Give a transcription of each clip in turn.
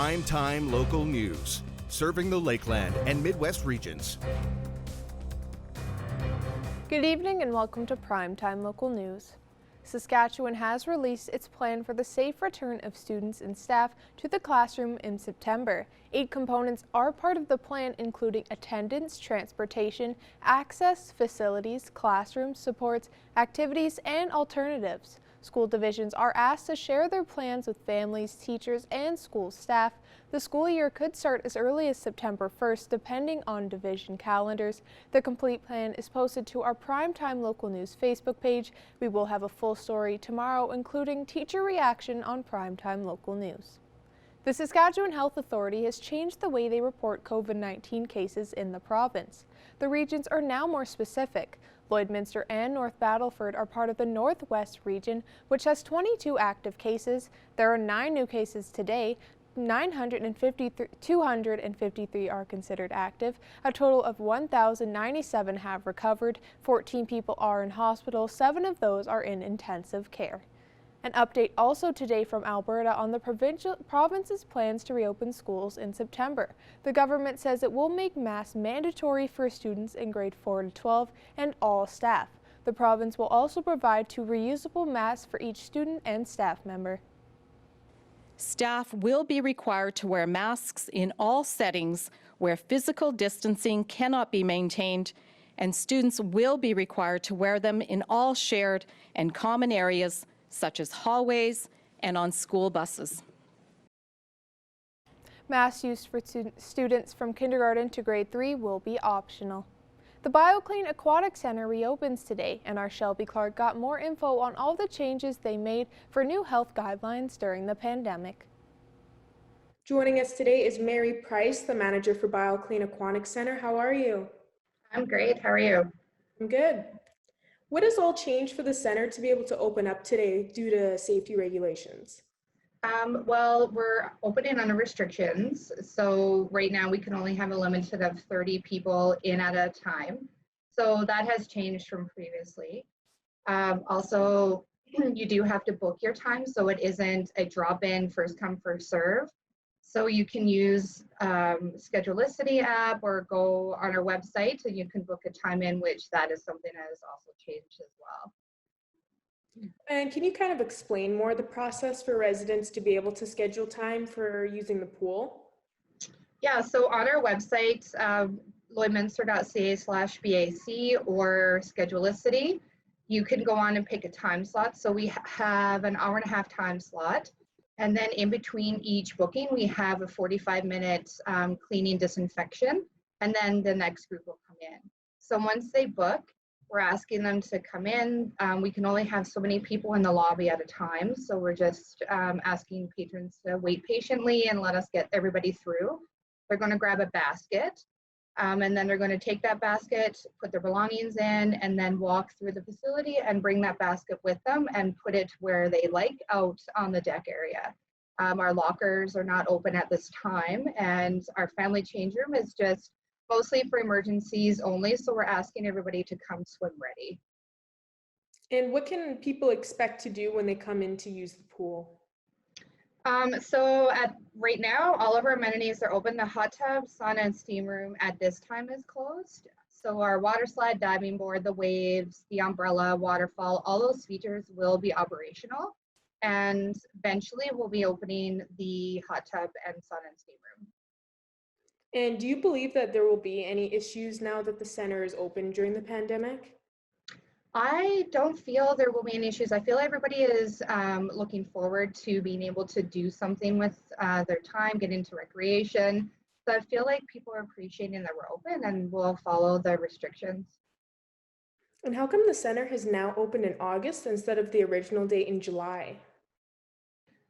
Primetime local news, serving the Lakeland and Midwest regions. Good evening and welcome to Primetime Local News. Saskatchewan has released its plan for the safe return of students and staff to the classroom in September. 8 components are part of the plan, including attendance, transportation, access, facilities, classrooms, supports, activities, and alternatives. School divisions are asked to share their plans with families, teachers, and school staff. The school year could start as early as September 1st, depending on division calendars. The complete plan is posted to our Primetime Local News Facebook page. We will have a full story tomorrow, including teacher reaction on Primetime Local News. The Saskatchewan Health Authority has changed the way they report COVID-19 cases in the province. The regions are now more specific. Lloydminster and North Battleford are part of the Northwest region, which has 22 active cases. There are 9 new cases today. 253 are considered active. A total of 1,097 have recovered. 14 people are in hospital. 7 of those are in intensive care. An update also today from Alberta on the province's plans to reopen schools in September. The government says it will make masks mandatory for students in grade 4 to 12 and all staff. The province will also provide 2 reusable masks for each student and staff member. Staff will be required to wear masks in all settings where physical distancing cannot be maintained, and students will be required to wear them in all shared and common areas such as hallways and on school buses. Masks used for students from kindergarten to grade 3 will be optional. The BioClean Aquatic Center reopens today, and our Shelby Clark got more info on all the changes they made for new health guidelines during the pandemic. Joining us today is Mary Price, the manager for BioClean Aquatic Center. How are you? I'm great. How are you? I'm good. What has all changed for the center to be able to open up today due to safety regulations? Well, we're opening under restrictions. So right now we can only have a limit of 30 people in at a time. So that has changed from previously. Also, you do have to book your time. So it isn't a drop-in, first come, first serve. So you can use Schedulicity app or go on our website and you can book a time in, which that is something that has also changed as well. And can you kind of explain more the process for residents to be able to schedule time for using the pool? Yeah, so on our website, lloydminster.ca/BAC or Schedulicity, you can go on and pick a time slot. So we have an hour-and-a-half time slot. And then in between each booking, we have a 45-minute cleaning disinfection, and then the next group will come in. So once they book, we're asking them to come in. We can only have so many people in the lobby at a time, so we're just asking patrons to wait patiently and let us get everybody through. They're going to grab a basket, and then they're going to take that basket, put their belongings in, and then walk through the facility and bring that basket with them and put it where they like out on the deck area. Our lockers are not open at this time, and our family change room is just mostly for emergencies only, so we're asking everybody to come swim ready. And what can people expect to do when they come in to use the pool? So right now, all of our amenities are open. The hot tub, sauna, and steam room at this time is closed. So our water slide, diving board, the waves, the umbrella, waterfall, all those features will be operational. And eventually we'll be opening the hot tub and sauna and steam room. And do you believe that there will be any issues now that the center is open during the pandemic? I don't feel there will be any issues. I feel everybody is looking forward to being able to do something with their time, get into recreation. So I feel like people are appreciating that we're open and will follow the restrictions. And how come the center has now opened in August instead of the original date in July?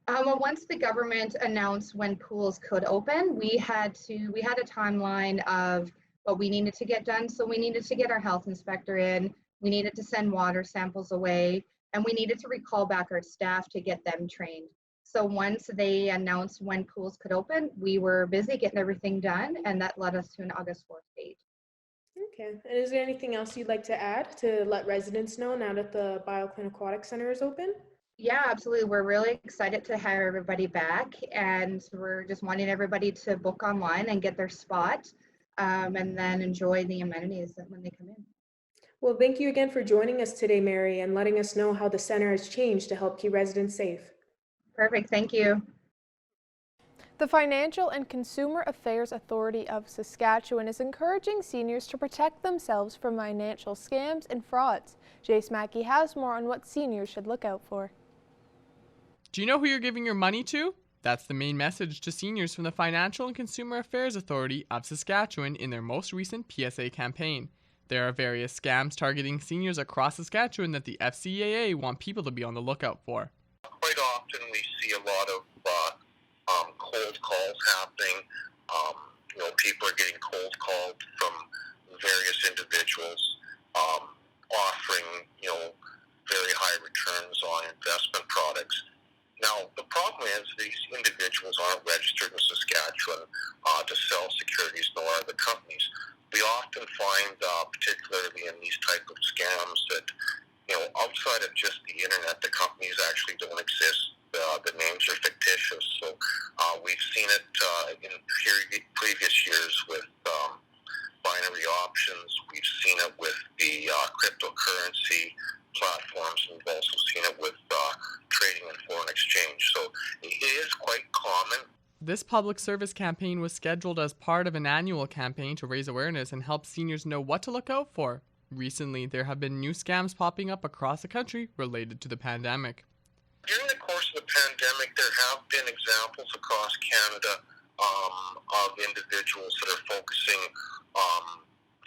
Well, once the government announced when pools could open, we had a timeline of what we needed to get done. So we needed to get our health inspector in, we needed to send water samples away, and we needed to recall back our staff to get them trained. So once they announced when pools could open, we were busy getting everything done, and that led us to an August 4th date. Okay, and is there anything else you'd like to add to let residents know now that the BioClean Aquatic Center is open? Yeah, absolutely. We're really excited to have everybody back, and we're just wanting everybody to book online and get their spot, and then enjoy the amenities when they come in. Well, thank you again for joining us today, Mary, and letting us know how the center has changed to help keep residents safe. Perfect. Thank you. The Financial and Consumer Affairs Authority of Saskatchewan is encouraging seniors to protect themselves from financial scams and frauds. Jace Mackey has more on what seniors should look out for. Do you know who you're giving your money to? That's the main message to seniors from the Financial and Consumer Affairs Authority of Saskatchewan in their most recent PSA campaign. There are various scams targeting seniors across Saskatchewan that the FCAA want people to be on the lookout for. Quite often we see a lot of cold calls happening. People are getting cold called from various individuals offering, very high returns on investment products. Now, the problem is these individuals aren't registered in Saskatchewan to sell securities, nor are the companies. We often find, particularly in these type of scams, that outside of just the internet, the companies actually don't exist. The names are fictitious. So we've seen it in previous years with binary options. We've seen it with the cryptocurrency platforms, and we've also seen it with trading and foreign exchange. So it is quite common. This public service campaign was scheduled as part of an annual campaign to raise awareness and help seniors know what to look out for. Recently, there have been new scams popping up across the country related to the pandemic. During the course of the pandemic, there have been examples across Canada of individuals that are focusing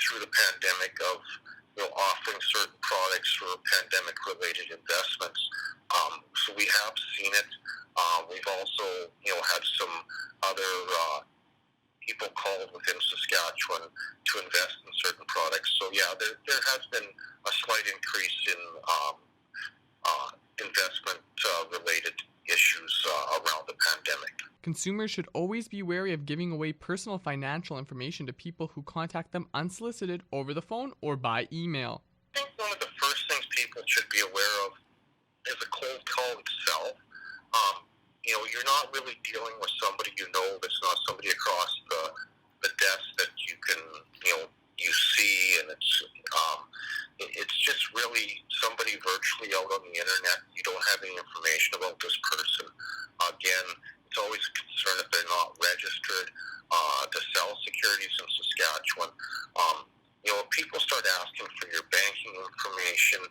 through the pandemic of offering certain products for pandemic-related investments. So we have seen it. We've also had some other people called within Saskatchewan to invest in certain products. So yeah, there has been a slight increase in investment-related issues around the pandemic. Consumers should always be wary of giving away personal financial information to people who contact them unsolicited over the phone or by email. I think one of the first things people should be aware of is a cold call itself. You're not really dealing with somebody that's not somebody across the desk that you can, you see, and it's just really somebody virtually out on the internet. You don't have any information about this person. Again, it's always a concern if they're not registered to sell securities in Saskatchewan. If people start asking for your banking information,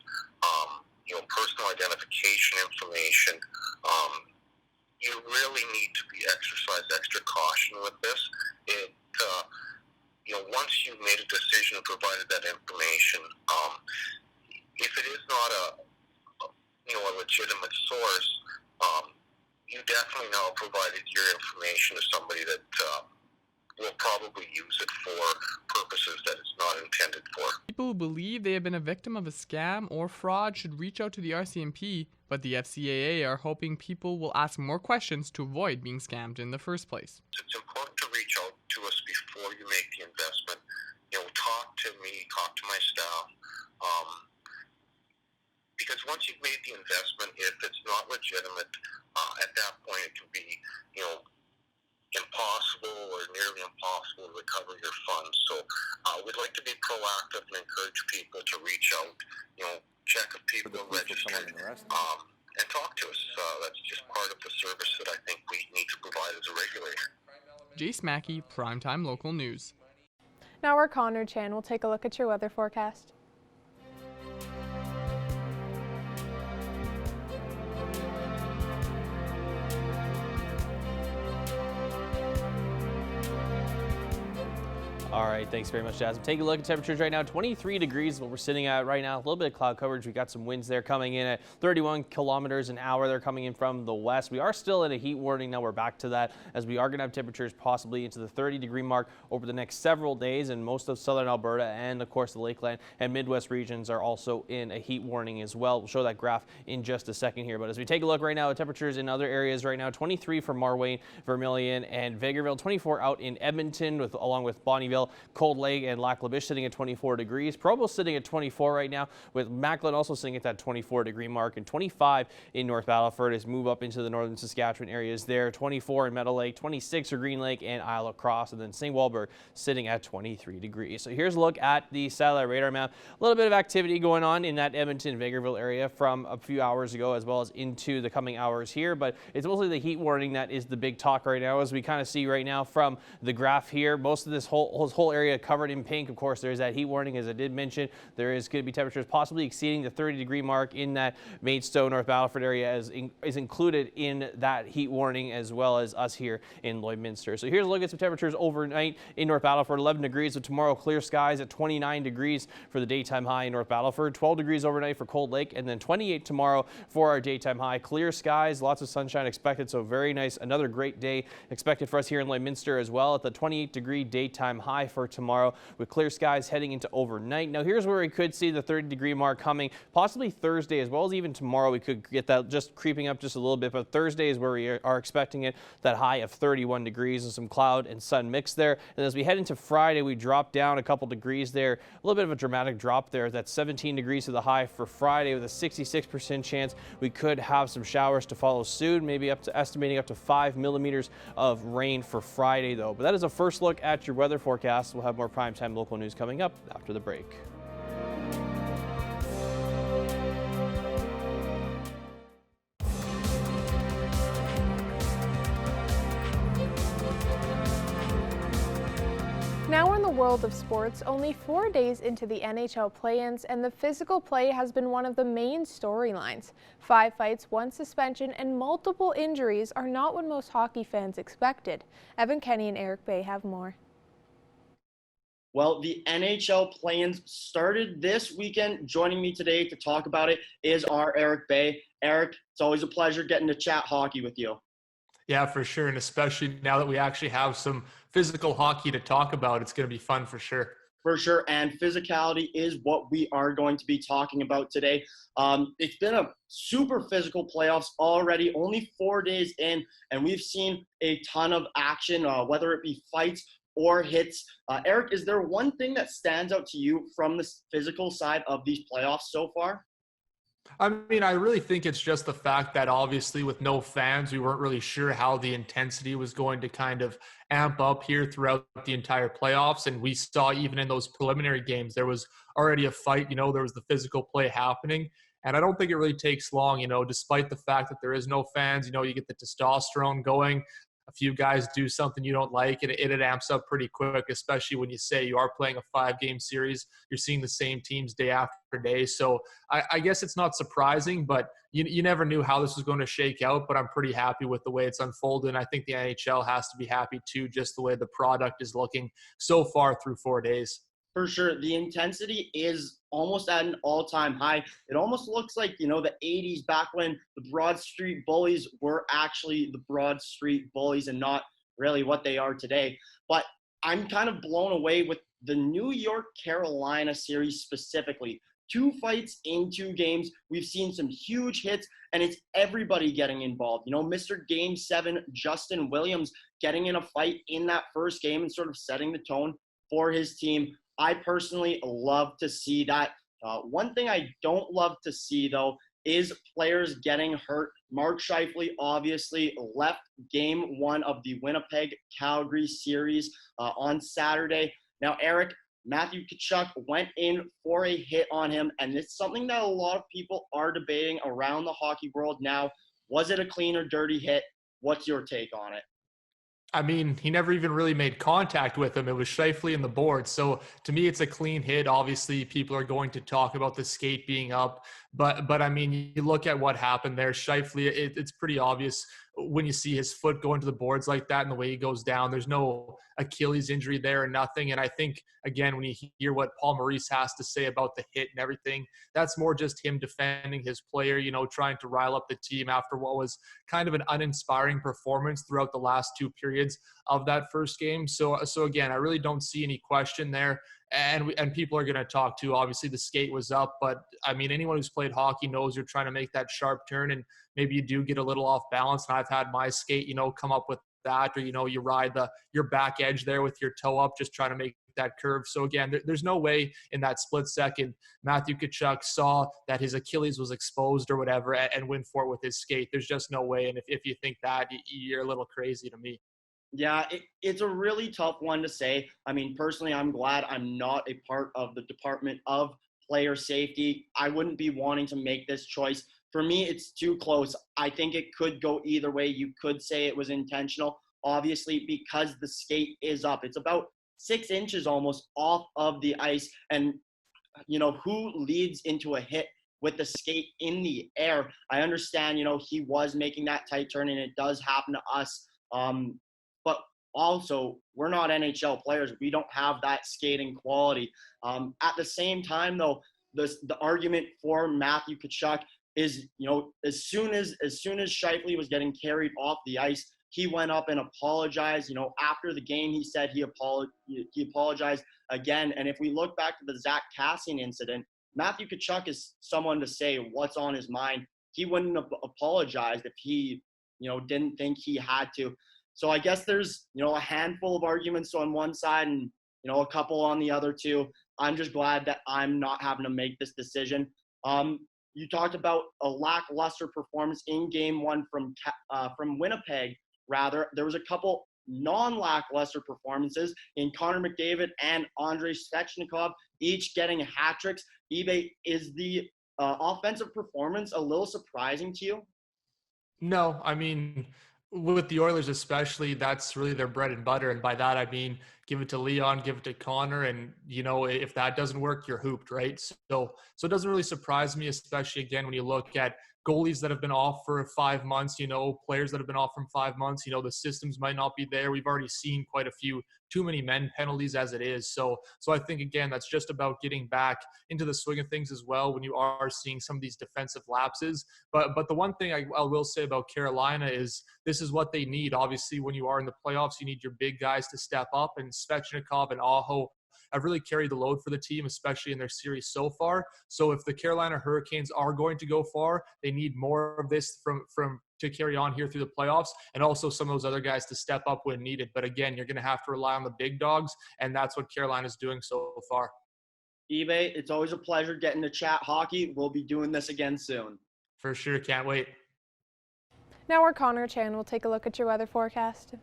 personal identification information, you really need to exercise extra caution with this. Once you've made a decision and provided that information, if it is not a legitimate source, you definitely now provided your information to somebody that will probably use it for purposes that it's not intended for. People who believe they have been a victim of a scam or fraud should reach out to the RCMP, but the FCAA are hoping people will ask more questions to avoid being scammed in the first place. It's important to reach out to us before you make the investment. Talk to me, talk to my staff, because once you've made the investment, if it's not legitimate, at that point it can be, impossible or nearly impossible to recover your funds. So we'd like to be proactive and encourage people to reach out, check if people are registered, and talk to us. That's just part of the service that I think we need to provide as a regulator. Jace Mackey, Primetime Local News. Now our Connor Chan will take a look at your weather forecast. All right, thanks very much, Jasmine. Take a look at temperatures right now. 23 degrees is what we're sitting at right now. A little bit of cloud coverage. We got some winds there coming in at 31 kilometers an hour. They're coming in from the west. We are still in a heat warning. Now we're back to that as we are going to have temperatures possibly into the 30-degree mark over the next several days. And most of southern Alberta and, of course, the Lakeland and Midwest regions are also in a heat warning as well. We'll show that graph in just a second here. But as we take a look right now at temperatures in other areas right now, 23 for Marwayne, Vermilion, and Vegreville, 24 out in Edmonton along with Bonnyville CITL, Cold Lake, and Lac La Biche sitting at 24 degrees. Provost sitting at 24 right now, with Macklin also sitting at that 24-degree mark, and 25 in North Battleford as move up into the northern Saskatchewan areas there. 24 in Meadow Lake, 26 for Green Lake and Isle of Cross, and then St. Walburg sitting at 23 degrees. So here's a look at the satellite radar map. A little bit of activity going on in that Edmonton-Vegreville area from a few hours ago as well as into the coming hours here, but it's mostly the heat warning that is the big talk right now, as we kind of see right now from the graph here. Most of this whole area covered in pink. Of course, there's that heat warning, as I did mention. There is going to be temperatures possibly exceeding the 30-degree mark in that Maidstone, North Battleford area is included in that heat warning, as well as us here in Lloydminster. So here's a look at some temperatures overnight in North Battleford. 11 degrees, so tomorrow clear skies at 29 degrees for the daytime high in North Battleford. 12 degrees overnight for Cold Lake, and then 28 tomorrow for our daytime high. Clear skies, lots of sunshine expected, so very nice. Another great day expected for us here in Lloydminster as well, at the 28-degree daytime high for tomorrow, with clear skies heading into overnight. Now here's where we could see the 30-degree mark coming, possibly Thursday as well as even tomorrow. We could get that just creeping up just a little bit, but Thursday is where we are expecting it, that high of 31 degrees and some cloud and sun mix there. And as we head into Friday, we drop down a couple degrees there, a little bit of a dramatic drop there. That's 17 degrees to the high for Friday, with a 66% chance we could have some showers to follow soon, maybe estimating up to 5 millimeters of rain for Friday though. But that is a first look at your weather forecast. We'll have more primetime local news coming up after the break. Now in the world of sports, only 4 days into the NHL play-ins, and the physical play has been one of the main storylines. 5 fights, 1 suspension, and multiple injuries are not what most hockey fans expected. Evan Kenny and Eric Bay have more. Well, the NHL play-ins started this weekend. Joining me today to talk about it is our Eric Bay. Eric, it's always a pleasure getting to chat hockey with you. Yeah, for sure. And especially now that we actually have some physical hockey to talk about, it's going to be fun for sure. For sure. And physicality is what we are going to be talking about today. It's been a super physical playoffs already, only 4 days in, and we've seen a ton of action, whether it be fights or hits. Eric, is there one thing that stands out to you from the physical side of these playoffs so far? I mean, I really think it's just the fact that obviously with no fans, we weren't really sure how the intensity was going to kind of amp up here throughout the entire playoffs. And we saw even in those preliminary games, there was already a fight, there was the physical play happening. And I don't think it really takes long, despite the fact that there is no fans, you get the testosterone going. A few guys do something you don't like, and it amps up pretty quick, especially when you say you are playing a 5-game series. You're seeing the same teams day after day. So I guess it's not surprising, but you never knew how this was going to shake out, but I'm pretty happy with the way it's unfolded. And I think the NHL has to be happy too, just the way the product is looking so far through 4 days. For sure. The intensity is almost at an all-time high. It almost looks like, the 80s, back when the Broad Street Bullies were actually the Broad Street Bullies and not really what they are today. But I'm kind of blown away with the New York-Carolina series specifically. 2 fights in 2 games. We've seen some huge hits, and it's everybody getting involved. Mr. Game 7, Justin Williams, getting in a fight in that first game and sort of setting the tone for his team. I personally love to see that. One thing I don't love to see, though, is players getting hurt. Mark Scheifele obviously left game 1 of the Winnipeg-Calgary series on Saturday. Now, Eric, Matthew Tkachuk went in for a hit on him, and it's something that a lot of people are debating around the hockey world now. Was it a clean or dirty hit? What's your take on it? I mean, he never even really made contact with him. It was Scheifele in the board. So to me, it's a clean hit. Obviously, people are going to talk about the skate being up. But I mean, you look at what happened there. Scheifele, it's pretty obvious when you see his foot going to the boards like that and the way he goes down. There's no Achilles injury there or nothing. And I think, again, when you hear what Paul Maurice has to say about the hit and everything, that's more just him defending his player, trying to rile up the team after what was kind of an uninspiring performance throughout the last 2 periods of that first game. So again, I really don't see any question there. And people are going to talk too. Obviously, the skate was up, but I mean, anyone who's played hockey knows you're trying to make that sharp turn, and maybe you do get a little off balance. And I've had my skate, come up with that, or you ride your back edge there with your toe up, just trying to make that curve. So again, there's no way in that split second Matthew Tkachuk saw that his Achilles was exposed or whatever and went for it with his skate. There's just no way. And if you think that, you're a little crazy to me. Yeah, it's a really tough one to say. I mean, personally, I'm glad I'm not a part of the Department of Player Safety. I wouldn't be wanting to make this choice. For me, it's too close. I think it could go either way. You could say it was intentional, obviously, because the skate is up. It's about 6 inches almost off of the ice. And, you know, who leads into a hit with the skate in the air? I understand, you know, he was making that tight turn, and it does happen to us. But also, we're not NHL players. We don't have that skating quality. At the same time, though, the argument for Matthew Tkachuk is, you know, as soon as Scheifele was getting carried off the ice, he went up and apologized. You know, after the game, he said he apologized again. And if we look back to the Zach Kassian incident, Matthew Tkachuk is someone to say what's on his mind. He wouldn't have apologized if he, you know, didn't think he had to. So I guess there's, you know, a handful of arguments on one side and, you know, a couple on the other two. I'm just glad that I'm not having to make this decision. You talked about a lackluster performance in Game 1 from Winnipeg. Rather, there was a couple non-lackluster performances in Connor McDavid and Andrei Svechnikov, each getting hat tricks. eBay, is the offensive performance a little surprising to you? No, I mean, with the Oilers especially, that's really their bread and butter. And by that, I mean, give it to Leon, give it to Connor. And, you know, if that doesn't work, you're hooped, right? So it doesn't really surprise me, especially, again, when you look at goalies that have been off for 5 months, you know, players that have been off from 5 months, you know, the systems might not be there. We've already seen quite a few too many men penalties as it is. So I think, again, that's just about getting back into the swing of things as well when you are seeing some of these defensive lapses. But the one thing I will say about Carolina is this is what they need. Obviously, when you are in the playoffs, you need your big guys to step up, and Svechnikov and Aho have really carried the load for the team, especially in their series so far. So if the Carolina Hurricanes are going to go far, they need more of this from to carry on here through the playoffs, and also some of those other guys to step up when needed. But again, you're going to have to rely on the big dogs, and that's what Carolina's doing so far. eBay, it's always a pleasure getting to chat hockey. We'll be doing this again soon. For sure. Can't wait. Now our Connor Chan will take a look at your weather forecast.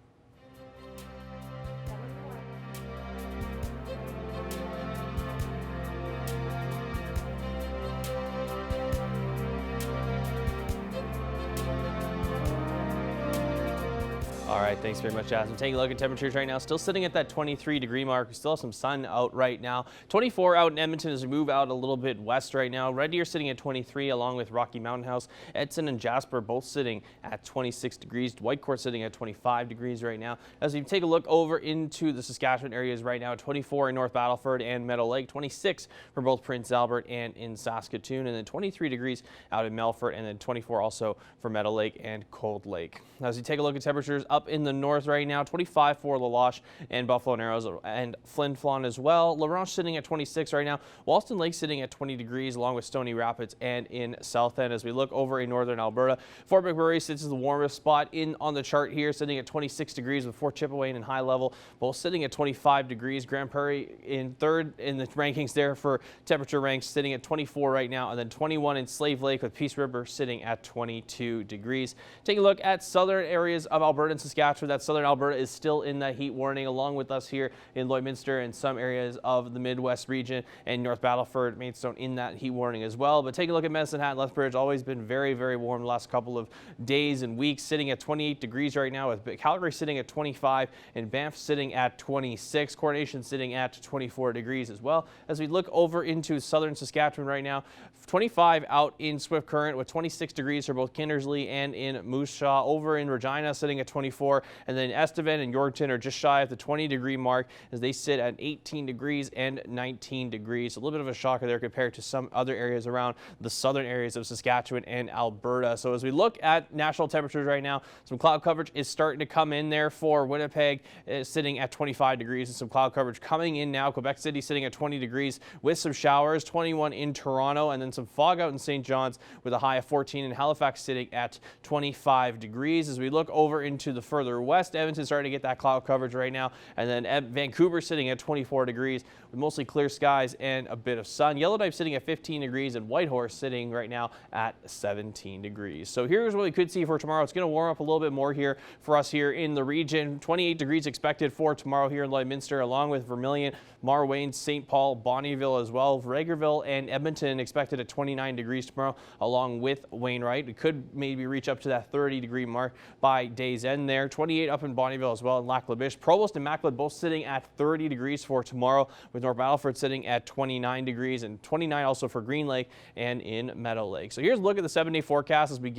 All right, thanks very much, Jasmine. Taking a look at temperatures right now, still sitting at that 23-degree mark. We still have some sun out right now. 24 out in Edmonton as we move out a little bit west right now. Red Deer sitting at 23, along with Rocky Mountain House. Edson and Jasper both sitting at 26 degrees. Whitecourt sitting at 25 degrees right now. As we take a look over into the Saskatchewan areas right now, 24 in North Battleford and Meadow Lake, 26 for both Prince Albert and in Saskatoon, and then 23 degrees out in Melfort, and then 24 also for Meadow Lake and Cold Lake. As we take a look at temperatures up in the north right now, 25 for La Loche and Buffalo Narrows and Flin Flon as well. La Ronche sitting at 26 right now. Walston Lake sitting at 20 degrees along with Stony Rapids and in South End. As we look over in northern Alberta, Fort McMurray sits as the warmest spot on the chart here, sitting at 26 degrees with Fort Chipewyan and High Level both sitting at 25 degrees. Grand Prairie in third in the rankings there for temperature ranks, sitting at 24 right now, and then 21 in Slave Lake with Peace River sitting at 22 degrees. Take a look at southern areas of Alberta and Saskatchewan. That southern Alberta is still in that heat warning, along with us here in Lloydminster and some areas of the Midwest region, and North Battleford, Maidstone in that heat warning as well. But take a look at Medicine Hat and Lethbridge, always been very, very warm the last couple of days and weeks, sitting at 28 degrees right now, with Calgary sitting at 25 and Banff sitting at 26. Coronation sitting at 24 degrees as well. As we look over into southern Saskatchewan right now, 25 out in Swift Current with 26 degrees for both Kindersley and in Moose Jaw. Over in Regina sitting at 24, and then Estevan and Yorkton are just shy of the 20-degree mark as they sit at 18 degrees and 19 degrees. A little bit of a shocker there compared to some other areas around the southern areas of Saskatchewan and Alberta. So as we look at national temperatures right now, some cloud coverage is starting to come in there for Winnipeg, sitting at 25 degrees, and some cloud coverage coming in now. Quebec City sitting at 20 degrees with some showers, 21 in Toronto, and then some fog out in St. John's with a high of 14, and Halifax sitting at 25 degrees. As we look over into the further west. Edmonton starting to get that cloud coverage right now. And then Vancouver sitting at 24 degrees with mostly clear skies and a bit of sun. Yellowknife sitting at 15 degrees and Whitehorse sitting right now at 17 degrees. So here's what we could see for tomorrow. It's going to warm up a little bit more here for us here in the region. 28 degrees expected for tomorrow here in Lloydminster, along with Vermilion, Marwayne, St. Paul, Bonnyville as well. Ragerville and Edmonton expected at 29 degrees tomorrow, along with Wainwright. It could maybe reach up to that 30-degree mark by day's end there. 28 up in Bonnyville as well, in Lac La Biche. Provost and Macleod both sitting at 30 degrees for tomorrow, with North Battleford sitting at 29 degrees and 29 also for Green Lake and in Meadow Lake. So here's a look at the 7-day forecast as we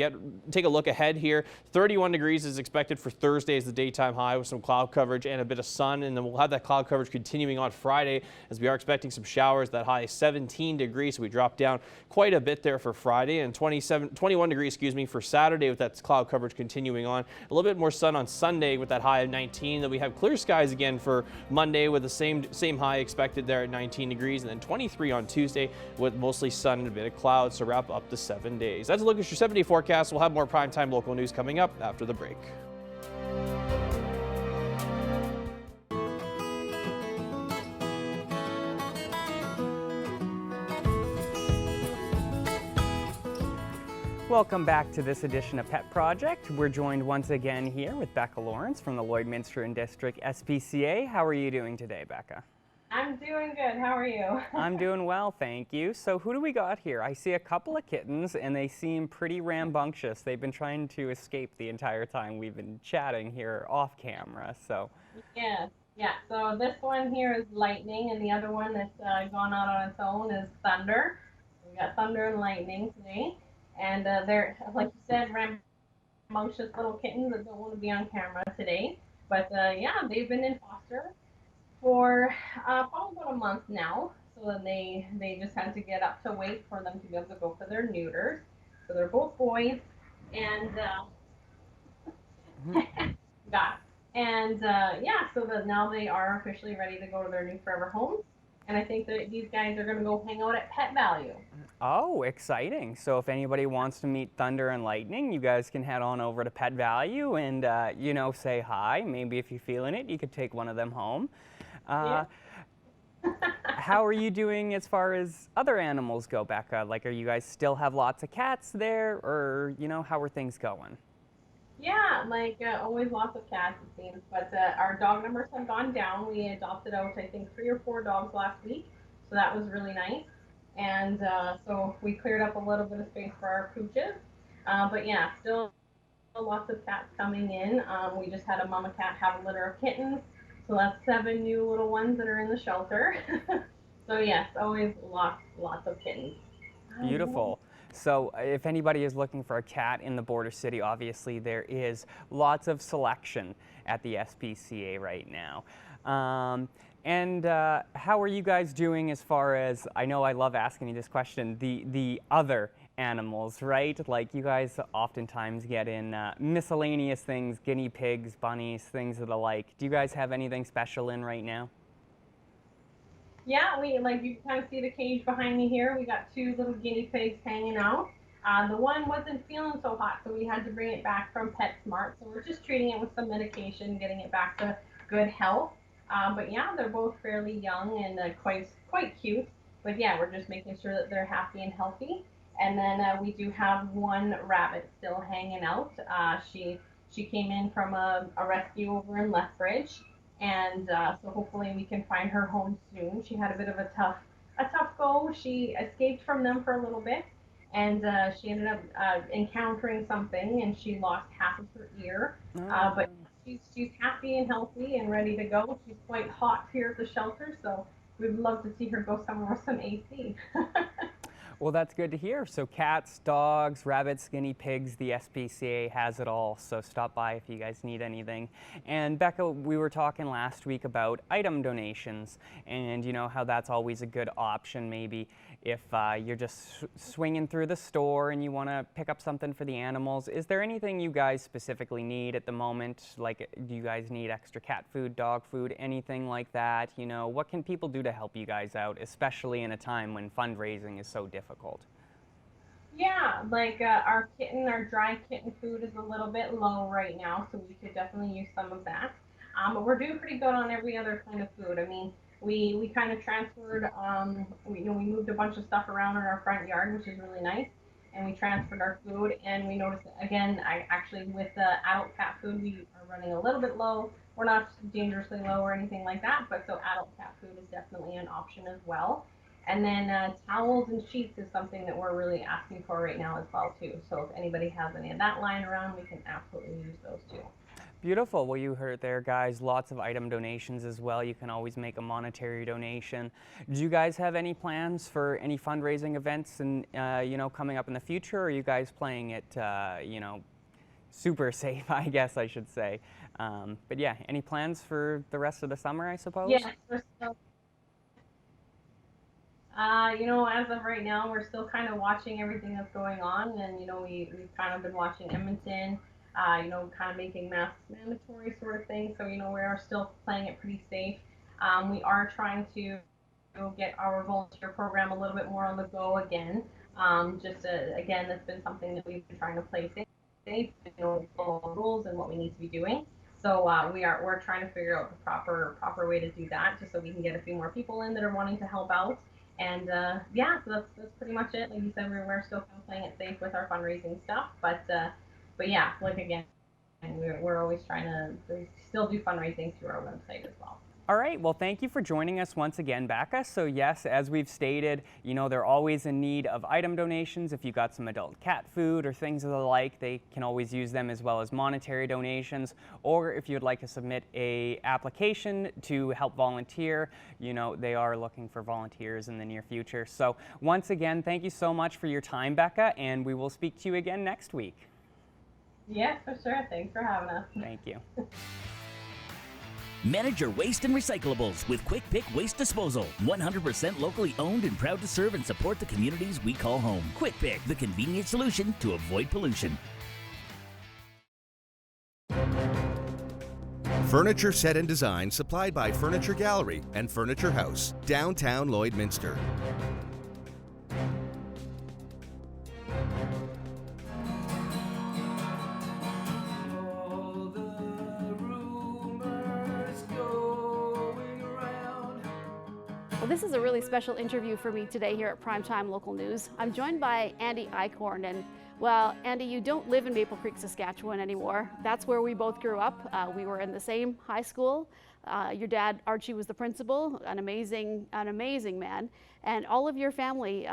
take a look ahead here. 31 degrees is expected for Thursday as the daytime high, with some cloud coverage and a bit of sun, and then we'll have that cloud coverage continuing on Friday as we are expecting some showers. That high is 17 degrees, so we drop down quite a bit there for Friday, and 21 degrees, for Saturday with that cloud coverage continuing on. A little bit more sun on Sunday with that high of 19. Then we have clear skies again for Monday with the same high expected there at 19 degrees, and then 23 on Tuesday with mostly sun and a bit of clouds to wrap up the 7 days. That's a look at your 7-day forecast. We'll have more primetime local news coming up after the break. Welcome back to this edition of Pet Project. We're joined once again here with Becca Lawrence from the Lloydminster and District SPCA. How are you doing today, Becca? I'm doing good. How are you? I'm doing well, thank you. So who do we got here? I see a couple of kittens and they seem pretty rambunctious. They've been trying to escape the entire time we've been chatting here off camera. So yeah. So this one here is Lightning, and the other one that's gone out on its own is Thunder. We got Thunder and Lightning today. And they're, like you said, rambunctious little kittens that don't want to be on camera today. But yeah, they've been in foster for probably about a month now. So then they just had to get up to weight for them to be able to go for their neuters. So they're both boys. And yeah, so that now they are officially ready to go to their new forever homes. And I think that these guys are going to go hang out at Pet Value. Oh, exciting. So if anybody wants to meet Thunder and Lightning, you guys can head on over to Pet Value and, say hi. Maybe if you're feeling it, you could take one of them home. Yeah. How are you doing as far as other animals go, Becca? Like, are you guys still have lots of cats there, or, how are things going? Yeah, always lots of cats, it seems. But our dog numbers have gone down. We adopted out, I think, 3 or 4 dogs last week. So that was really nice. And so we cleared up a little bit of space for our pooches. But yeah, still lots of cats coming in. We just had a mama cat have a litter of kittens. So that's 7 new little ones that are in the shelter. So yes, always lots of kittens. Beautiful. So if anybody is looking for a cat in the border city, obviously there is lots of selection at the SPCA right now. How are you guys doing as far as, I know I love asking you this question, the other animals, right? Like, you guys oftentimes get in miscellaneous things, guinea pigs, bunnies, things of the like. Do you guys have anything special in right now? Yeah, you can kind of see the cage behind me here. We got 2 little guinea pigs hanging out. The one wasn't feeling so hot, so we had to bring it back from PetSmart. So we're just treating it with some medication, getting it back to good health. But yeah, they're both fairly young and quite cute. But yeah, we're just making sure that they're happy and healthy. And then we do have 1 rabbit still hanging out. She came in from a rescue over in Lethbridge. And so hopefully we can find her home soon. She had a bit of a tough go. She escaped from them for a little bit, and she ended up encountering something, and she lost half of her ear. But she's happy and healthy and ready to go. She's quite hot here at the shelter, so we'd love to see her go somewhere with some AC. Well, that's good to hear. So cats, dogs, rabbits, guinea pigs, the SPCA has it all. So stop by if you guys need anything. And Becca, we were talking last week about item donations, and how that's always a good option maybe if you're just swinging through the store and you want to pick up something for the animals. Is there anything you guys specifically need at the moment? Like, do you guys need extra cat food, dog food, anything like that? What can people do to help you guys out, especially in a time when fundraising is so difficult? Yeah, like our dry kitten food is a little bit low right now, so we could definitely use some of that. But we're doing pretty good on every other kind of food. I mean, we kind of transferred, we moved a bunch of stuff around in our front yard, which is really nice, and we transferred our food, and we noticed that, again, I actually with the adult cat food, we are running a little bit low. We're not dangerously low or anything like that, but so adult cat food is definitely an option as well. And then towels and sheets is something that we're really asking for right now as well too. So if anybody has any of that lying around, we can absolutely use those too. Beautiful. Well, you heard there, guys. Lots of item donations as well. You can always make a monetary donation. Do you guys have any plans for any fundraising events and coming up in the future? Or are you guys playing it, super safe, I guess I should say? But yeah, any plans for the rest of the summer, I suppose? Yes, we're still. As of right now, we're still kind of watching everything that's going on, and we've kind of been watching Edmonton. Kind of making masks mandatory sort of thing. So we are still playing it pretty safe. We are trying to get our volunteer program a little bit more on the go again. Again, that's been something that we've been trying to play safe, follow rules and what we need to be doing. So we're trying to figure out the proper way to do that, just so we can get a few more people in that are wanting to help out. And so that's pretty much it. Like you said, we're still kind of playing it safe with our fundraising stuff, but yeah, like again, we're always trying to still do fundraising through our website as well. All right, well, thank you for joining us once again, Becca. So yes, as we've stated, they're always in need of item donations. If you got some adult cat food or things of the like, they can always use them, as well as monetary donations. Or if you'd like to submit a application to help volunteer, they are looking for volunteers in the near future. So once again, thank you so much for your time, Becca, and we will speak to you again next week. Yes, for sure. Thanks for having us. Thank you. Manage your waste and recyclables with Quick Pick Waste Disposal. 100% locally owned and proud to serve and support the communities we call home. Quick Pick, the convenient solution to avoid pollution. Furniture set and design supplied by Furniture Gallery and Furniture House, downtown Lloydminster. Well, this is a really special interview for me today here at Primetime Local News. I'm joined by Andy Eichhorn, and well, Andy, you don't live in Maple Creek, Saskatchewan anymore. That's where we both grew up. We were in the same high school. Your dad, Archie, was the principal, an amazing man. And all of your family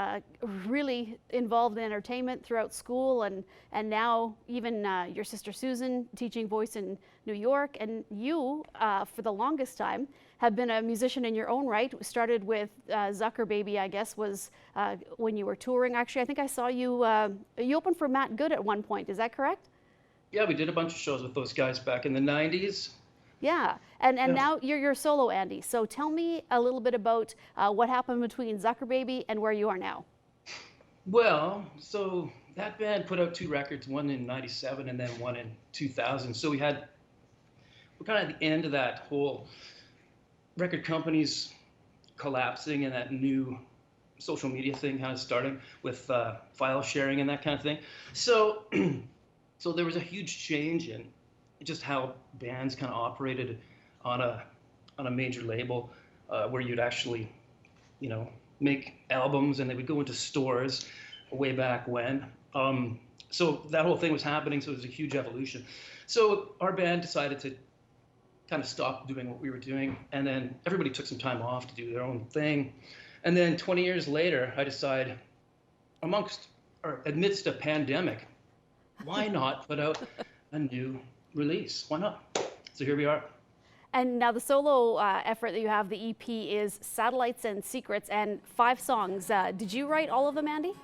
really involved in entertainment throughout school, and now even your sister Susan teaching voice in New York. And you, for the longest time, have been a musician in your own right. Started with Zucker Baby, I guess, was when you were touring. Actually, I think I saw you, you opened for Matt Good at one point. Is that correct? Yeah, we did a bunch of shows with those guys back in the 90s. Yeah, and now you're solo, Andy. So tell me a little bit about what happened between Zucker Baby and where you are now. Well, so that band put out 2 records, one in 97 and then one in 2000. So we're kind of at the end of that whole record companies collapsing and that new social media thing kind of starting with file sharing and that kind of thing. So, so there was a huge change in just how bands kind of operated on a major label, where you'd actually, make albums and they would go into stores way back when. So that whole thing was happening. So it was a huge evolution. So our band decided to kind of stop doing what we were doing, and then everybody took some time off to do their own thing. And then 20 years later, I decide, amidst a pandemic, why not put out a new release? Why not? So here we are. And now the solo effort that you have, the EP, is Satellites and Secrets, and 5 songs. Did you write all of them, Andy?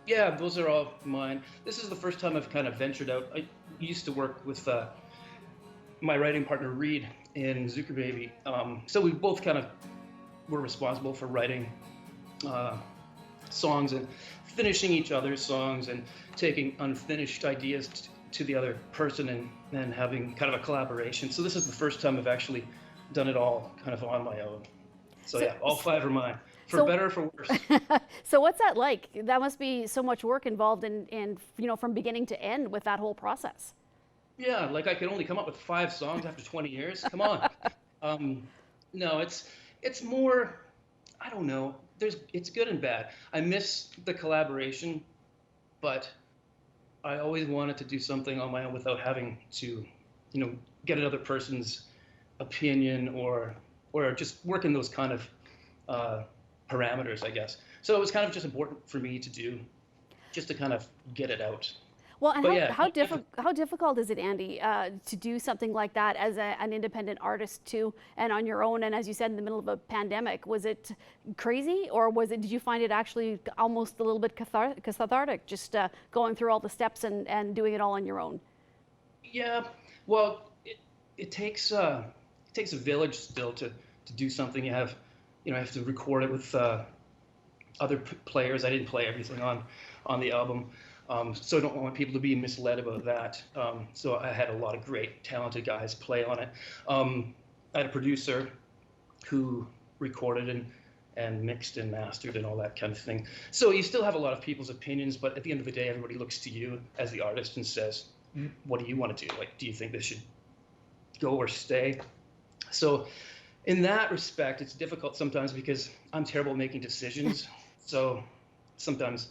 Yeah, those are all mine. This is the first time I've kind of ventured out. I used to work with my writing partner, Reed, in Zucker Baby. So we both kind of were responsible for writing songs and finishing each other's songs and taking unfinished ideas to the other person and then having kind of a collaboration. So this is the first time I've actually done it all kind of on my own. So yeah, all 5 are mine. for better or for worse. So what's that like? That must be so much work involved in from beginning to end with that whole process. Yeah, like I could only come up with 5 songs after 20 years. Come on. No, it's more, I don't know. It's good and bad. I miss the collaboration, but I always wanted to do something on my own without having to, get another person's opinion or just work in those kind of parameters, I guess. So it was kind of just important for me to do, just to kind of get it out. Well, and how difficult is it, Andy, to do something like that as an independent artist too, and on your own, and as you said, in the middle of a pandemic? Was it crazy, or did you find it actually almost a little bit cathartic, just going through all the steps and doing it all on your own? Yeah, well, it takes a village still to do something. You have to record it with other players. I didn't play everything on the album. So I don't want people to be misled about that. So I had a lot of great, talented guys play on it. I had a producer who recorded and mixed and mastered and all that kind of thing. So you still have a lot of people's opinions, but at the end of the day, everybody looks to you as the artist and says, what do you want to do? Like, do you think this should go or stay? So in that respect, it's difficult sometimes because I'm terrible at making decisions. So sometimes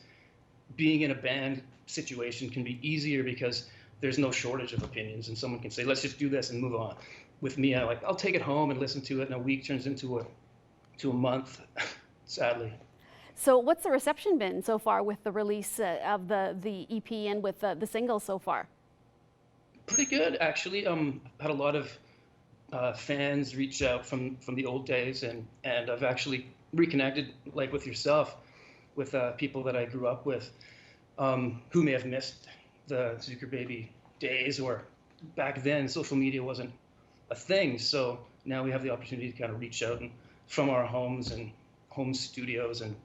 being in a band situation can be easier because there's no shortage of opinions and someone can say, let's just do this and move on. With me, I'll take it home and listen to it, and a week turns into a month, sadly. So what's the reception been so far with the release of the EP and with the singles so far? Pretty good, actually. Had a lot of fans reach out from the old days, and I've actually reconnected, like with yourself, with people that I grew up with, who may have missed the Zucker Baby days, or back then social media wasn't a thing. So now we have the opportunity to kind of reach out and from our homes and home studios and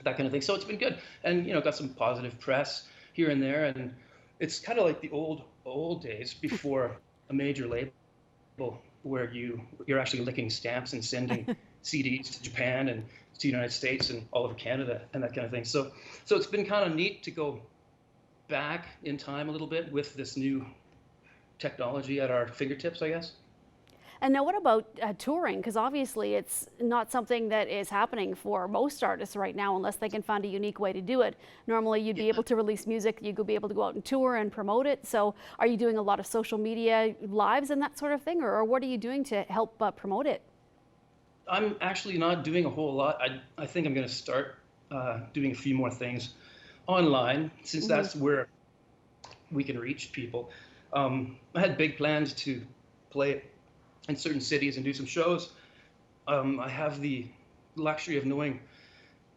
that kind of thing. So it's been good, and got some positive press here and there, and it's kind of like the old days before a major label where you're actually licking stamps and sending CDs to Japan and to the United States and all over Canada and that kind of thing. So it's been kind of neat to go back in time a little bit with this new technology at our fingertips, I guess. And now what about touring? Because obviously it's not something that is happening for most artists right now unless they can find a unique way to do it. Normally you'd be able to release music, you'd be able to go out and tour and promote it. So are you doing a lot of social media lives and that sort of thing, or what are you doing to help promote it? I'm actually not doing a whole lot. I think I'm going to start doing a few more things online, since that's where we can reach people. I had big plans to play in certain cities and do some shows. I have the luxury of knowing,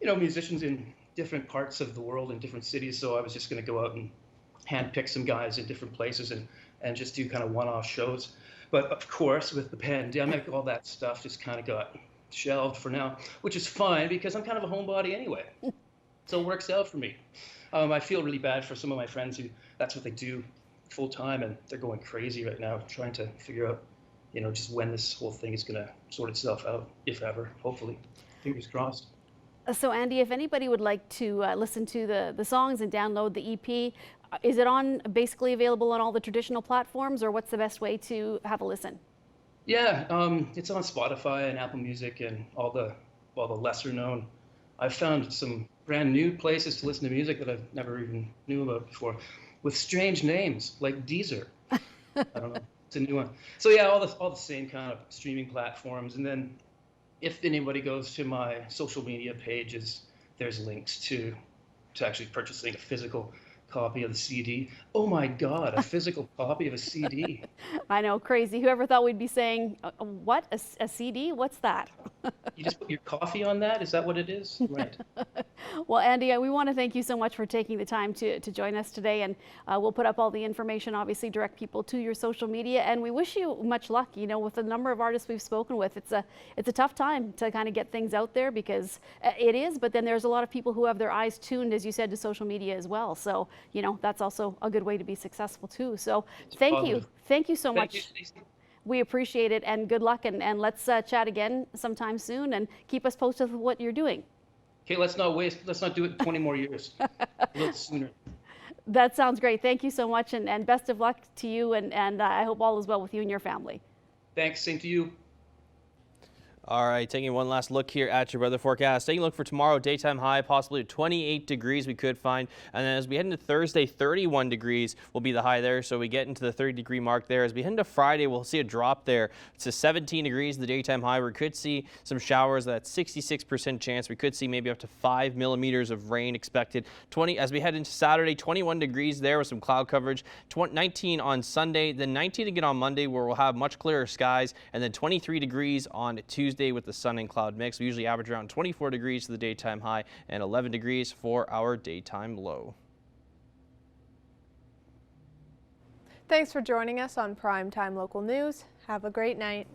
musicians in different parts of the world in different cities. So I was just going to go out and handpick some guys in different places and just do kind of one-off shows. But of course, with the pandemic, all that stuff just kind of got shelved for now, which is fine because I'm kind of a homebody anyway. So it works out for me. I feel really bad for some of my friends who that's what they do full time, and they're going crazy right now trying to figure out, just when this whole thing is going to sort itself out, if ever, hopefully. Fingers crossed. So Andy, if anybody would like to listen to the songs and download the EP, is it basically available on all the traditional platforms, or what's the best way to have a listen? Yeah, it's on Spotify and Apple Music and all the lesser known. I've found some brand new places to listen to music that I've never even knew about before, with strange names like Deezer. I don't know, it's a new one. So yeah, all the same kind of streaming platforms. And then if anybody goes to my social media pages, there's links to actually purchasing a physical copy of the CD. Oh my God, a physical copy of a CD. I know, crazy. Whoever thought we'd be saying, what, a CD? What's that? You just put your coffee on that? Is that what it is? Right. Well, Andy, we want to thank you so much for taking the time to join us today, and we'll put up all the information, obviously direct people to your social media, and we wish you much luck. With the number of artists we've spoken with, it's a tough time to kind of get things out there, because it is, but then there's a lot of people who have their eyes tuned, as you said, to social media as well. So, that's also a good way to be successful too. So thank you so much. We appreciate it, and good luck, and let's chat again sometime soon and keep us posted with what you're doing. Okay, let's not do it 20 more years. A little sooner. That sounds great. Thank you so much, and best of luck to you, and I hope all is well with you and your family. Thanks, same to you. All right, taking one last look here at your weather forecast. Taking a look for tomorrow, daytime high, possibly 28 degrees we could find. And then as we head into Thursday, 31 degrees will be the high there. So we get into the 30-degree mark there. As we head into Friday, we'll see a drop there. It's a 17 degrees, the daytime high. We could see some showers. That's 66% chance. We could see maybe up to 5 millimeters of rain expected. As we head into Saturday, 21 degrees there with some cloud coverage. 19 on Sunday, then 19 again on Monday, where we'll have much clearer skies. And then 23 degrees on Tuesday with the sun and cloud mix. We usually average around 24 degrees for the daytime high and 11 degrees for our daytime low. Thanks for joining us on Primetime Local News. Have a great night.